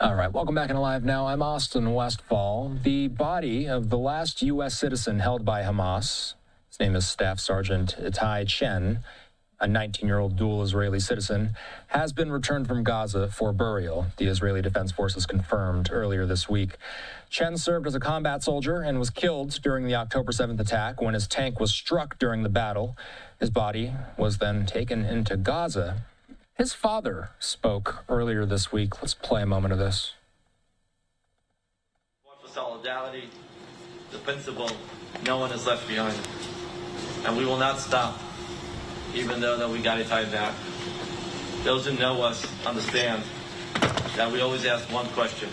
All right, welcome back into Live Now. I'm Austin Westfall. The body of the last U.S. citizen held by Hamas, his name is Staff Sergeant Itai Chen, a 19-year-old dual Israeli citizen, has been returned from Gaza for burial, the Israeli Defense Forces confirmed earlier this week. Chen served as a combat soldier and was killed during the October 7th attack when his tank was struck during the battle. His body was then taken into Gaza. His father spoke earlier this week. Let's play a moment of this. For solidarity, the principle, no one is left behind. And we will not stop, even though we got it tied back. Those who know us understand that we always ask one question.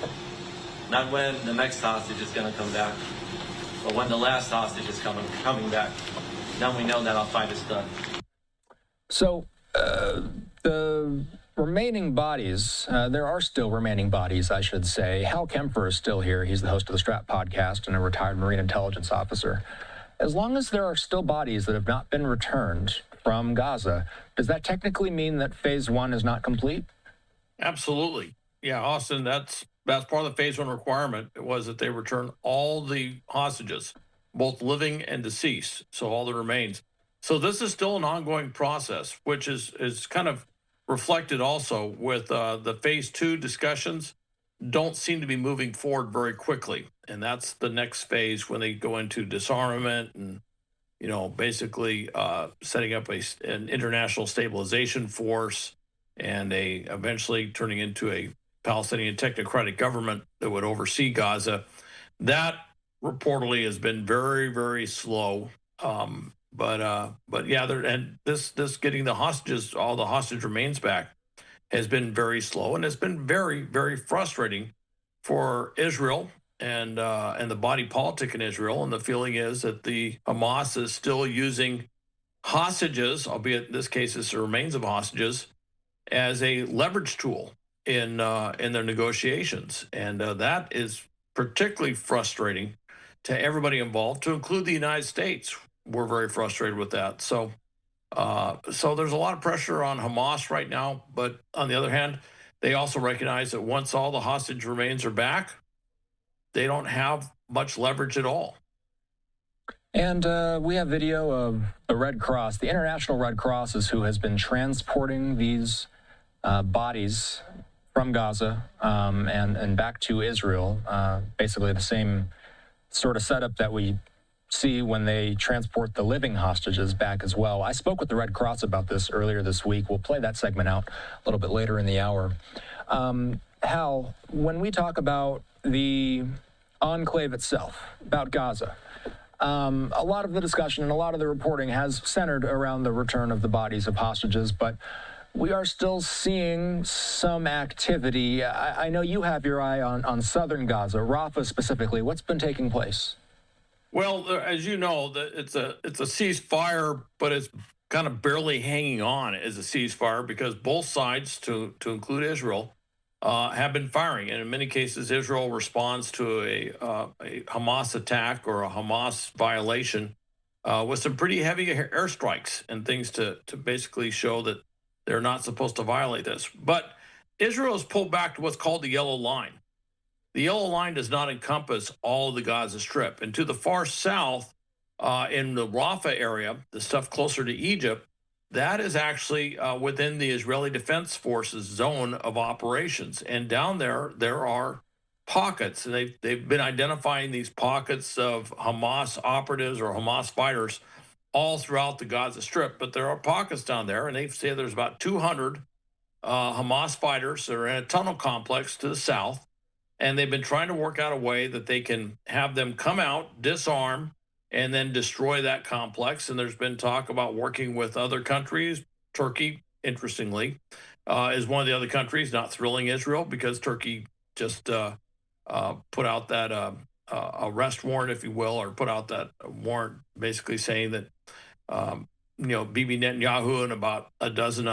Not when the next hostage is going to come back, but when the last hostage is coming back. Then we know that our fight is done. So, the remaining bodies, there are still remaining bodies, I should say. Hal Kempfer is still here. He's the host of the Strap podcast and a retired Marine intelligence officer. As long as there are still bodies that have not been returned from Gaza, does that technically mean that phase one is not complete? Absolutely. Yeah, Austin, that's part of the phase one requirement. It was that they return all the hostages, both living and deceased, so all that remains. So this is still an ongoing process, which is kind of reflected also with the phase two discussions don't seem to be moving forward very quickly. And that's the next phase when they go into disarmament and, basically setting up an international stabilization force and eventually turning into a Palestinian technocratic government that would oversee Gaza. That reportedly has been very, very slow. But yeah, and this getting the hostages, all the hostage remains back, has been very slow, and it's been very, very frustrating for Israel and the body politic in Israel. And the feeling is that the Hamas is still using hostages, albeit in this case it's the remains of hostages, as a leverage tool in their negotiations, and that is particularly frustrating to everybody involved, to include the United States. We're very frustrated with that. So there's a lot of pressure on Hamas right now. But on the other hand, they also recognize that once all the hostage remains are back, they don't have much leverage at all. And we have video of the Red Cross. The International Red Cross is who has been transporting these bodies from Gaza and back to Israel. Basically the same sort of setup that we see when they transport the living hostages back as well. I spoke with the Red Cross about this earlier this week. We'll play that segment out a little bit later in the hour. Hal, when we talk about the enclave itself, about Gaza, a lot of the discussion and a lot of the reporting has centered around the return of the bodies of hostages, but we are still seeing some activity. I know you have your eye on southern Gaza, Rafa specifically. What's been taking place? Well, as you know, it's a ceasefire, but it's kind of barely hanging on as a ceasefire because both sides, to include Israel, have been firing. And in many cases, Israel responds to a Hamas attack or a Hamas violation with some pretty heavy airstrikes and things to basically show that they're not supposed to violate this. But Israel has pulled back to what's called the yellow line. The yellow line does not encompass all of the Gaza Strip. And to the far south, in the Rafa area, the stuff closer to Egypt, that is actually within the Israeli Defense Forces zone of operations. And down there are pockets. And they've been identifying these pockets of Hamas operatives or Hamas fighters all throughout the Gaza Strip. But there are pockets down there, and they say there's about 200 Hamas fighters that are in a tunnel complex to the south. And they've been trying to work out a way that they can have them come out, disarm, and then destroy that complex. And there's been talk about working with other countries. Turkey, interestingly, is one of the other countries, not thrilling Israel because Turkey just put out that arrest warrant, if you will, or put out that warrant basically saying that, Bibi Netanyahu and about 24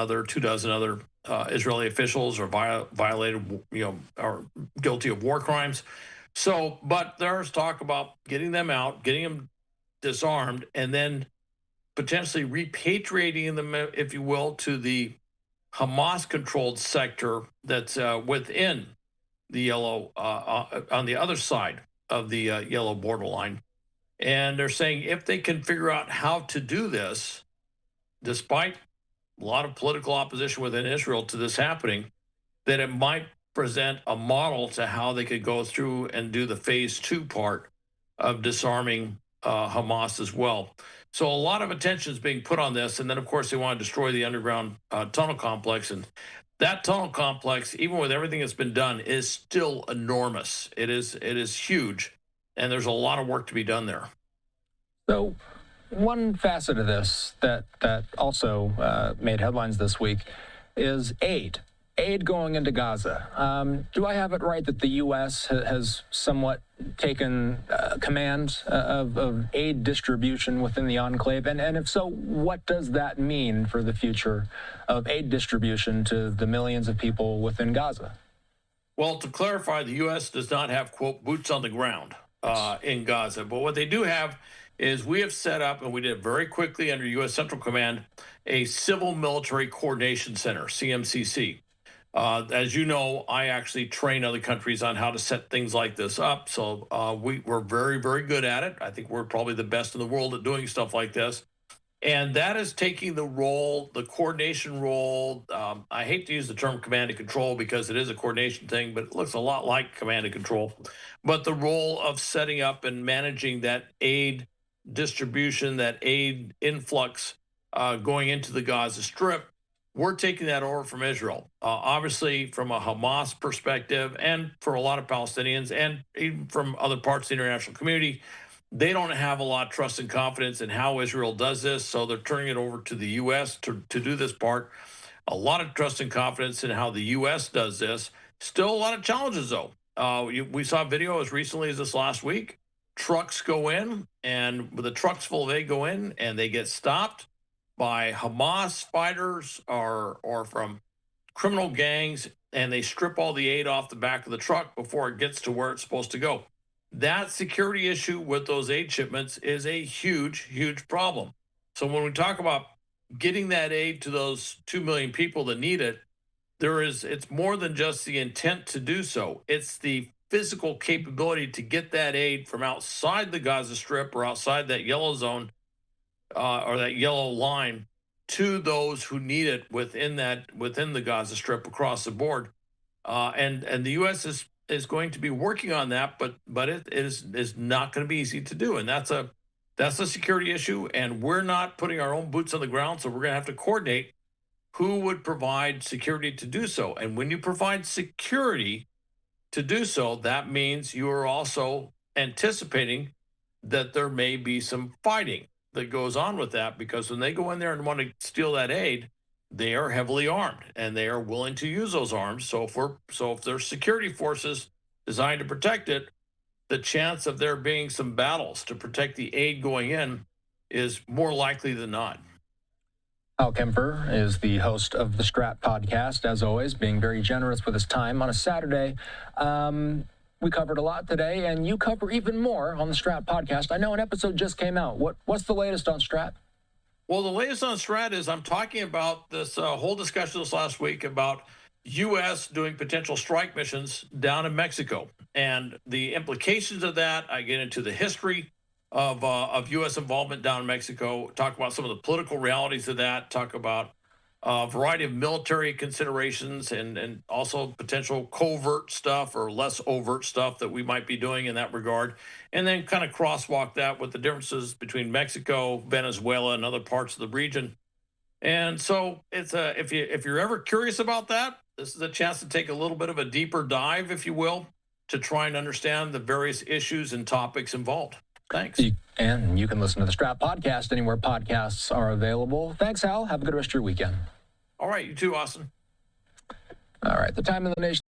other Israeli officials are violated, are guilty of war crimes. So, but there's talk about getting them out, getting them disarmed, and then potentially repatriating them, if you will, to the Hamas-controlled sector that's within yellow on the other side of the yellow borderline. And they're saying if they can figure out how to do this, despite a lot of political opposition within Israel to this happening, that it might present a model to how they could go through and do the phase 2 part of disarming Hamas as well. So a lot of attention is being put on this. And then, of course, they want to destroy the underground tunnel complex. And that tunnel complex, even with everything that's been done, is still enormous. It is huge. And there's a lot of work to be done there. So one facet of this that also made headlines this week is aid going into Gaza. Do I have it right that the U.S. has somewhat taken command of aid distribution within the enclave? And if so, what does that mean for the future of aid distribution to the millions of people within Gaza? Well, to clarify, the U.S. does not have, quote, boots on the ground in Gaza. But what they do have is we have set up, and we did it very quickly under U.S. Central Command, a Civil Military Coordination Center, CMCC. As you know, I actually train other countries on how to set things like this up. So we're very, very good at it. I think we're probably the best in the world at doing stuff like this. And that is taking the role, the coordination role. I hate to use the term command and control because it is a coordination thing, but it looks a lot like command and control. But the role of setting up and managing that aid distribution, that aid influx going into the Gaza Strip, we're taking that over from Israel. Obviously, from a Hamas perspective, and for a lot of Palestinians, and even from other parts of the international community, they don't have a lot of trust and confidence in how Israel does this, so they're turning it over to the U.S. to do this part. A lot of trust and confidence in how the U.S. does this. Still a lot of challenges, though. We saw a video as recently as this last week. Trucks go in, and with the trucks full of aid go in, and they get stopped by Hamas fighters or from criminal gangs, and they strip all the aid off the back of the truck before it gets to where it's supposed to go. That security issue with those aid shipments is a huge, huge problem. So when we talk about getting that aid to those 2 million people that need it, it's more than just the intent to do so. It's the physical capability to get that aid from outside the Gaza Strip or outside that yellow zone or that yellow line to those who need it within the Gaza Strip across the board. And the U.S. is going to be working on that, but it is not going to be easy to do, and that's a security issue, and we're not putting our own boots on the ground, so we're going to have to coordinate who would provide security to do so. And when you provide security to do so, that means you are also anticipating that there may be some fighting that goes on with that, because when they go in there and want to steal that aid, they are heavily armed and they are willing to use those arms. So if there's security forces designed to protect it, the chance of there being some battles to protect the aid going in is more likely than not. Hal Kempfer is the host of the Strat podcast, as always, being very generous with his time on a Saturday. We covered a lot today, and you cover even more on the Strat podcast. I know an episode just came out. What's the latest on Strat? Well, the latest on Strat is I'm talking about this whole discussion this last week about U.S. doing potential strike missions down in Mexico and the implications of that. I get into the history of U.S. involvement down in Mexico, talk about some of the political realities of that, talk about a variety of military considerations and also potential covert stuff or less overt stuff that we might be doing in that regard, and then kind of crosswalk that with the differences between Mexico, Venezuela, and other parts of the region. And so it's if you're ever curious about that, this is a chance to take a little bit of a deeper dive, if you will, to try and understand the various issues and topics involved. Thanks. And you can listen to the Strat podcast anywhere podcasts are available. Thanks, Hal. Have a good rest of your weekend. All right. You too, Austin. All right. The time in the nation.